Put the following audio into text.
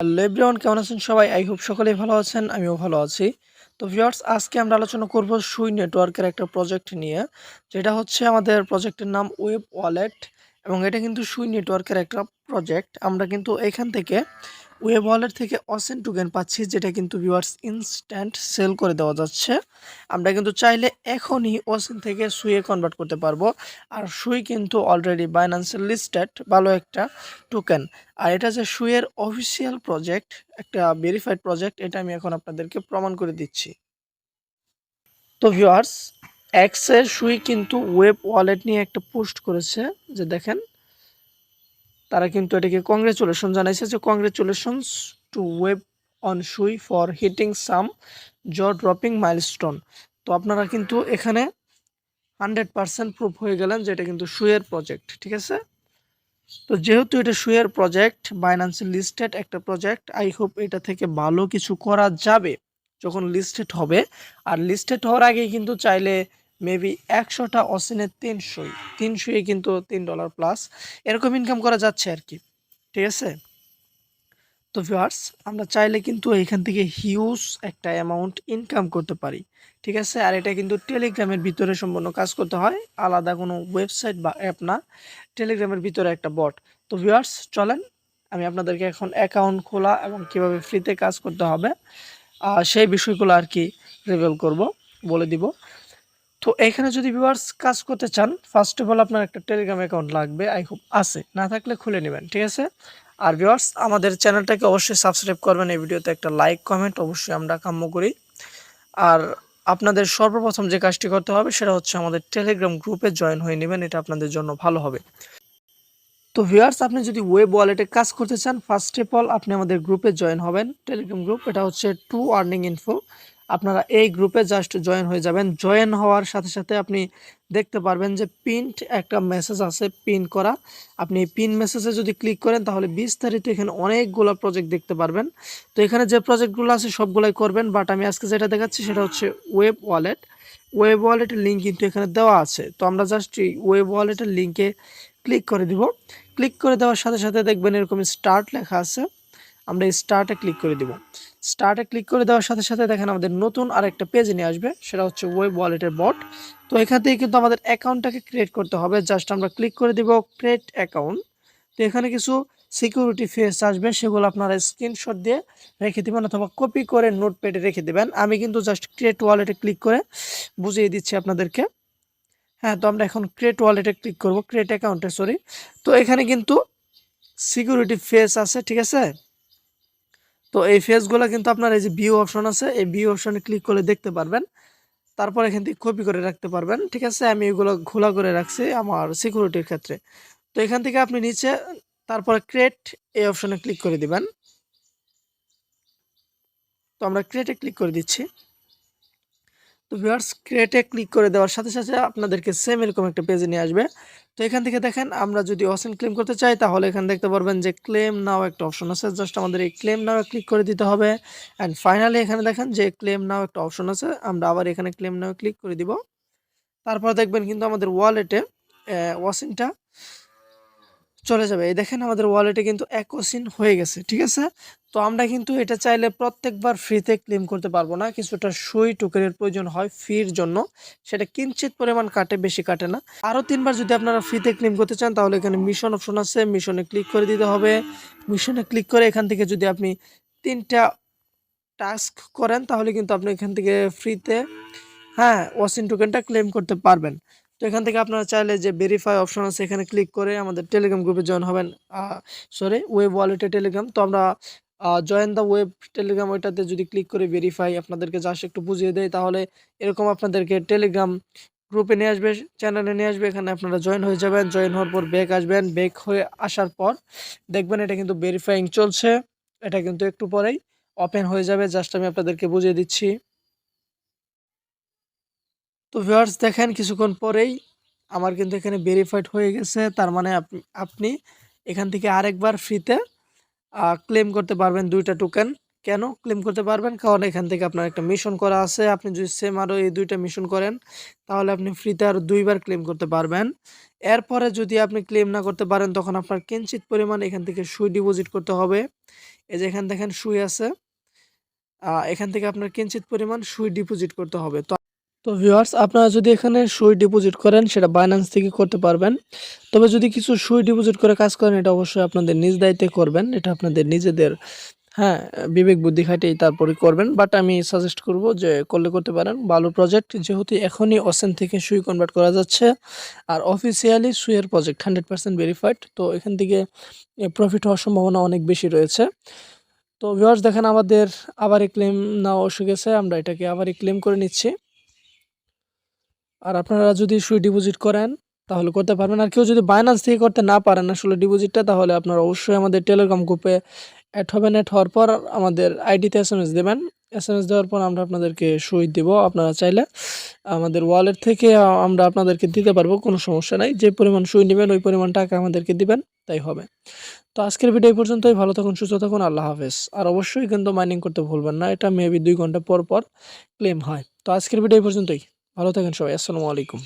Hello everyone, কেমন আছেন সবাই? আই হোপ সকলেই ভালো আছেন, আমিও ভালো আছি। তো ভিউয়ার্স, আজকে আমরা আলোচনা করব সুই নেটওয়ার্কের একটা প্রজেক্ট নিয়ে, যেটা হচ্ছে আমাদের প্রজেক্টের নাম ওয়েব ওয়ালেট এবং এটা কিন্তু সুই নেটওয়ার্কের একটা প্রজেক্ট। আমরা কিন্তু এখান থেকে ওয়েব ওয়ালেট থেকে অসেন টোকেন পাচ্ছি, যেটা কিন্তু ভিউয়ার্স ইনস্ট্যান্ট সেল করে দেওয়া যাচ্ছে। আমরা কিন্তু চাইলে এখনই অসেন থেকে সুইয়ে কনভার্ট করতে পারবো। আর সুই কিন্তু অলরেডি বাইন্যান্সে লিস্টেড ভালো একটা টোকেন। আর এটা যে সুইয়ের অফিসিয়াল প্রজেক্ট, একটা ভেরিফাইড প্রজেক্ট, এটা আমি এখন আপনাদেরকে প্রমাণ করে দিচ্ছি। তো ভিউয়ার্স, এক্সের সুই কিন্তু ওয়েব ওয়ালেট নিয়ে একটা পোস্ট করেছে, যে দেখেন তারা কিন্তু এটাকে কংগ্রেচুলেশন জানাইছে, যে কংগ্রেচুলেশনস টু ওয়েব অন সুই ফর হিটিং সাম জ ড্রপিং মাইলস্টোন। তো আপনারা কিন্তু এখানে 100% প্রুফ হয়ে গেলেন যে এটা কিন্তু সুইয়ের প্রজেক্ট, ঠিক আছে। তো যেহেতু এটা সুইয়ের প্রজেক্ট, বাইন্যান্সে লিস্টেড একটা প্রজেক্ট, আই হোপ এটা থেকে ভালো কিছু করা যাবে যখন লিস্টেড হবে। আর লিস্টেড হওয়ার আগে কিন্তু চাইলে মেবি 100টা অসিনের 300 কিন্তু $3 প্লাস এরকম ইনকাম করা যাচ্ছে আর কি, ঠিক আছে। তো ভিউয়ার্স, আমরা চাইলে কিন্তু এখান থেকে হিউজ একটা অ্যামাউন্ট ইনকাম করতে পারি, ঠিক আছে। আর এটা কিন্তু টেলিগ্রামের ভিতরে সম্পূর্ণ কাজ করতে হয়, আলাদা কোনো ওয়েবসাইট বা অ্যাপ না, টেলিগ্রামের ভিতরে একটা বট। তো ভিউয়ার্স, চলেন আমি আপনাদেরকে এখন অ্যাকাউন্ট খোলা এবং কিভাবে ফ্রিতে কাজ করতে হবে সেই বিষয়গুলো আর কি রিভিল করব, বলে দিব। তো এখানে যদি ভিউয়ার্স কাজ করতে চান, ফার্স্ট অফ অল আপনার একটা টেলিগ্রাম অ্যাকাউন্ট লাগবে, আই হোপ আছে, না থাকলে খুলে নেবেন, ঠিক আছে। আর ভিউয়ার্স, আমাদের চ্যানেলটাকে অবশ্যই সাবস্ক্রাইব করবেন, এই ভিডিওতে একটা লাইক কমেন্ট অবশ্যই আমরা কাম্য করি। আর আপনাদের সর্বপ্রথম যে কাজটি করতে হবে সেটা হচ্ছে আমাদের টেলিগ্রাম গ্রুপে জয়েন হয়ে নেবেন, এটা আপনাদের জন্য ভালো হবে। তো ভিউয়ার্স, আপনি যদি ওয়েব ওয়ালেটে কাজ করতে চান, ফার্স্ট অফ অল আপনি আমাদের গ্রুপে জয়েন হবেন, টেলিগ্রাম গ্রুপ, এটা হচ্ছে টু আর্নিং ইনফো। আপনারা এই গ্রুপে জাস্ট জয়েন হয়ে যাবেন। জয়েন হওয়ার সাথে সাথে আপনি দেখতে পারবেন যে পিনড একটা মেসেজ আছে, পিন করা। আপনি পিন মেসেজে যদি ক্লিক করেন তাহলে বিস্তারিত এখানে অনেকগুলো প্রজেক্ট দেখতে পারবেন। তো এখানে যে প্রজেক্টগুলো আছে সবগুলাই করবেন, বাট আমি আজকে যেটা দেখাচ্ছি সেটা হচ্ছে ওয়েব ওয়ালেট। ওয়েব ওয়ালেটের লিঙ্ক কিন্তু এখানে দেওয়া আছে। তো আমরা জাস্ট এই ওয়েব ওয়ালেটের লিঙ্কে ক্লিক করে দিব। ক্লিক করে দেওয়ার সাথে সাথে দেখবেন এরকম স্টার্ট লেখা আছে, আমরা এই স্টার্টে ক্লিক করে দিব। স্টার্টে ক্লিক করে দেওয়ার সাথে সাথে দেখেন আমাদের নতুন আরেকটা পেজে নিয়ে আসবে, সেটা হচ্ছে ওয়েব ওয়ালেটের বট। তো এখান থেকে কিন্তু আমাদের অ্যাকাউন্টটাকে ক্রিয়েট করতে হবে, জাস্ট আমরা ক্লিক করে দিব ক্রিয়েট অ্যাকাউন্ট। তো এখানে কিছু সিকিউরিটি ফেস আসবে, সেগুলো আপনারা স্ক্রিনশট দিয়ে রেখে দেবেন অথবা কপি করে নোটপ্যাডে রেখে দেবেন। আমি কিন্তু জাস্ট ক্রিয়েট ওয়ালেটে ক্লিক করে বুঝিয়ে দিচ্ছি আপনাদেরকে। হ্যাঁ, তো আমরা এখন ক্রিয়েট ওয়ালেটে ক্লিক করব, ক্রিয়েট অ্যাকাউন্টে সরি। তো এখানে কিন্তু সিকিউরিটি ফেস আছে, ঠিক আছে। তো এই ফেসগুলো কিন্তু আপনার এই যে ভিউ অপশন আছে, এই ভিউ অপশনে ক্লিক করলে দেখতে পারবেন। তারপর এখান থেকে কপি করে রাখতে পারবেন, ঠিক আছে। আমি এগুলো খোলা করে রাখছি আমার সিকিউরিটির ক্ষেত্রে। তো এখান থেকে আপনি নিচে তারপরে ক্রিয়েট এই অপশনে ক্লিক করে দিবেন। তো আমরা ক্রিয়েটে ক্লিক করে দিচ্ছি। তো ভিউয়ার্স, ক্রিয়েটে ক্লিক করে দেওয়ার সাথে সাথে আপনাদেরকে সেম এরকম একটা পেজে নিয়ে আসবে। তো এখান থেকে দেখেন আমরা যদি অসেন ক্লেম করতে চাই তাহলে এখানে দেখতে পারবেন যে ক্লেম নাও একটা অপশন আছে, জাস্ট আমাদের এই ক্লেম নাও ক্লিক করে দিতে হবে। অ্যান্ড ফাইনালি এখানে দেখেন যে ক্লেম নাও একটা অপশন আছে, আমরা আবার এখানে ক্লেম নাও ক্লিক করে দিব। তারপর দেখবেন কিন্তু আমাদের ওয়ালেটে ওয়াসিনটা চলে যাবে। এই দেখেন আমাদের ওয়ালেটে কিন্তু অ্যাকোসিন হয়ে গেছে, ঠিক আছে। তো আমরা কিন্তু এটা চাইলে প্রত্যেকবার ফ্রিতে ক্লেম করতে পারবো না, কিছুটা সুই টোকেনের প্রয়োজন হয় ফির জন্য, সেটা কিঞ্চিত পরিমাণ কাটে, বেশি কাটে না। আরও 3বার যদি আপনারা ফ্রিতে ক্লেম করতে চান তাহলে এখানে মিশন অপশন আছে, মিশনে ক্লিক করে দিতে হবে। মিশনে ক্লিক করে এখান থেকে যদি আপনি 3টা টাস্ক করেন তাহলে কিন্তু আপনি এখান থেকে ফ্রিতে ওয়াসিন টোকেনটা ক্লেম করতে পারবেন। তো এখান থেকে আপনারা চাইলে যে ভেরিফাই অপশন আছে এখানে ক্লিক করে আমাদের টেলিগ্রাম গ্রুপে জয়েন হবেন, সরি ওয়েব ওয়ালেটে টেলিগ্রাম। তো আমরা জয়েন দ্য ওয়েব টেলিগ্রাম, ওইটাতে যদি ক্লিক করে ভেরিফাই আপনাদেরকে জাস্ট একটু বুঝিয়ে দেয়, তাহলে এরকম আপনাদেরকে টেলিগ্রাম গ্রুপে নিয়ে আসবে, চ্যানেলে নিয়ে আসবে। এখানে আপনারা জয়েন হয়ে যাবেন, জয়েন হওয়ার পর ব্যাক আসবেন, ব্যাক হয়ে আসার পর দেখবেন এটা কিন্তু ভেরিফাইং চলছে, এটা কিন্তু একটু পরেই ওপেন হয়ে যাবে, জাস্ট আমি আপনাদেরকে বুঝিয়ে দিচ্ছি। তো ভিউয়ার্স, দেখেন কিছুক্ষণ পরেই আমার কিন্তু এখানে ভেরিফাইড হয়ে গেছে, তার মানে আপনি এখান থেকে আরেকবার ফ্রিতে ক্লেম করতে পারবেন 2টা টোকেন। কেন ক্লেম করতে পারবেন? কারণ এখান থেকে আপনার একটা মিশন করা আছে, আপনি যদি সেম আরও এই 2টা মিশন করেন তাহলে আপনি ফ্রিতে আরও 2বার ক্লেম করতে পারবেন। এরপরে যদি আপনি ক্লেম না করতে পারেন তখন আপনার কিঞ্চিত পরিমাণ এখান থেকে সুই ডিপোজিট করতে হবে। এই যে এখানে দেখেন সুই আছে, এখান থেকে আপনার কিঞ্চিত পরিমাণ সুই ডিপোজিট করতে হবে। তো ভিউয়ার্স, আপনারা যদি এখানে সুই ডিপোজিট করেন সেটা বাইন্যান্স থেকে করতে পারবেন। তবে যদি কিছু সুই ডিপোজিট করে কাজ করেন এটা অবশ্যই আপনাদের নিজ দায়িত্বে করবেন। এটা আপনাদের নিজেদের, হ্যাঁ, বিবেক বুদ্ধি খাটিয়ে তারপরে করবেন। বাট আমি সাজেস্ট করব যে করলে করতে পারেন। ভালো প্রজেক্ট, যেহেতু এখনই অসেন থেকে সুই কনভার্ট করা যাচ্ছে আর অফিসিয়ালি সুইয়ের প্রজেক্ট 100% ভেরিফাইড। তো এখান থেকে প্রফিট হওয়ার সম্ভাবনা অনেক বেশি রয়েছে। তো ভিউয়ার্স দেখেন আমাদের আবারই ক্লেম নেওয়া এসে গেছে, আমরা এটাকে আবারই ক্লেম করে নিচ্ছি। আর আপনারা যদি সুই ডিপোজিট করেন তাহলে করতে পারবেন। আর কেউ যদি বাইন্যান্স থেকে করতে না পারেন আসলে ডিপোজিটটা, তাহলে আপনারা অবশ্যই আমাদের টেলিগ্রাম গ্রুপে অ্যাড হবেন। অ্যাড হওয়ার পর আমাদের আইডিতে এসএমএস দেবেন। এসএমএস দেওয়ার পর আমরা আপনাদেরকে সুই দিব। আপনারা চাইলে আমাদের ওয়ালেট থেকে আমরা আপনাদেরকে দিতে পারবো, কোনো সমস্যা নাই। যে পরিমাণ সুই নেবেন ওই পরিমাণ টাকা আমাদেরকে দিবেন, তাই হবে। তো আজকের ভিডিও এই পর্যন্তই। ভালো থাকুন, সুস্থ থাকুন, আল্লাহ হাফেজ। আর অবশ্যই কিন্তু মাইনিং করতে ভুলবেন না, এটা মেবি 2 ঘন্টা পর পর ক্লেম হয়। তো আজকের ভিডিও এই পর্যন্তই। ভালো থাকেন সবাই, আসসালামু আলাইকুম।